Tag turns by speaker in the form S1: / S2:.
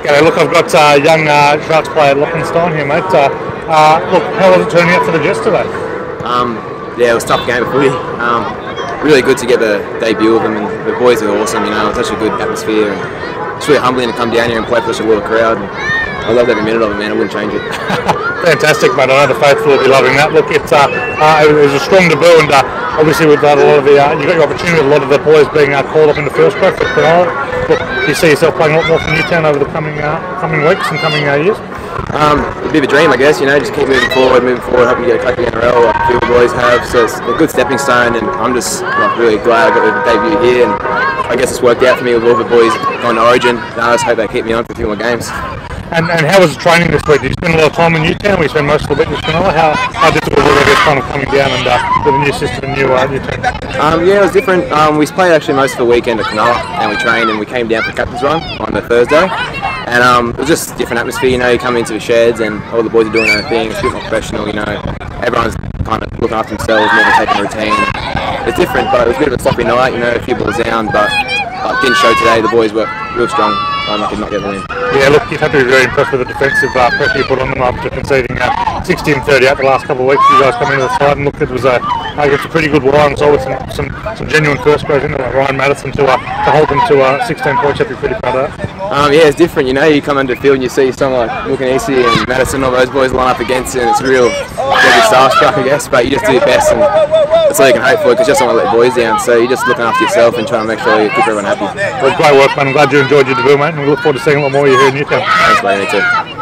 S1: G'day, look, I've got young Sharks player Lachlan Stein here, mate. Look, how was it turning out for the Jets today?
S2: Yeah, it was a tough game of footy. Really good to get the debut of them, and the boys are awesome. You know, it's such a good atmosphere, and it's really humbling to come down here and play for such a little crowd. And I loved every minute of it, man. I wouldn't change it.
S1: Fantastic, mate. I know the faithful will be loving that. Look, it was a strong debut, and obviously with a lot of the you got your opportunity with a lot of the boys being called up in the first grade for Cronulla. Look, do you see yourself playing a lot more for Newtown over the coming weeks and coming years?
S2: A bit of a dream, I guess. You know, just keep moving forward, hope we get a crack in the NRL like a few boys have. So it's a good stepping stone, and I'm just really glad I got the debut here. And I guess it's worked out for me with all the boys going to Origin. I just hope they keep me on for a few more games.
S1: And how was the training this week? Did you spend a lot of time in Newtown? We spent most of the week in Cronulla. How difficult was it, kind of coming down and with a new system and new team?
S2: Yeah, it was different. We played actually most of the weekend at Cronulla, and we trained and we came down for the captain's run on the Thursday. And it was just a different atmosphere. You know, you come into the sheds and all the boys are doing their own thing. It's a bit more professional. You know, everyone's kind of looking after themselves, more than taking a routine. It's different, but it was a bit of a sloppy night. You know, a few balls down, but didn't show today. The boys were real strong. I did not get the win.
S1: Yeah, look, you've had to be very impressed with the defensive pressure you put on them after conceding 60 and 30 out the last couple of weeks. You guys come into the side and look, it was a pretty good war and so with some genuine first grade in there. Ryan Madison to hold them to 16 points. You'd be pretty proud of that.
S2: Yeah, it's different. You know, you come into the field and you see someone like Lucanisi and Madison, all those boys line up against it, and it's real starstruck, I guess. But you just do your best, and that's all you can hope for, because you just don't want to let the boys down. So you're just looking after yourself and trying to make sure you keep everyone happy.
S1: Well, great work, man. I'm glad you enjoyed your debut, mate, and we look forward to seeing a lot more of you here in Newtown.
S2: Thanks, mate. Me too.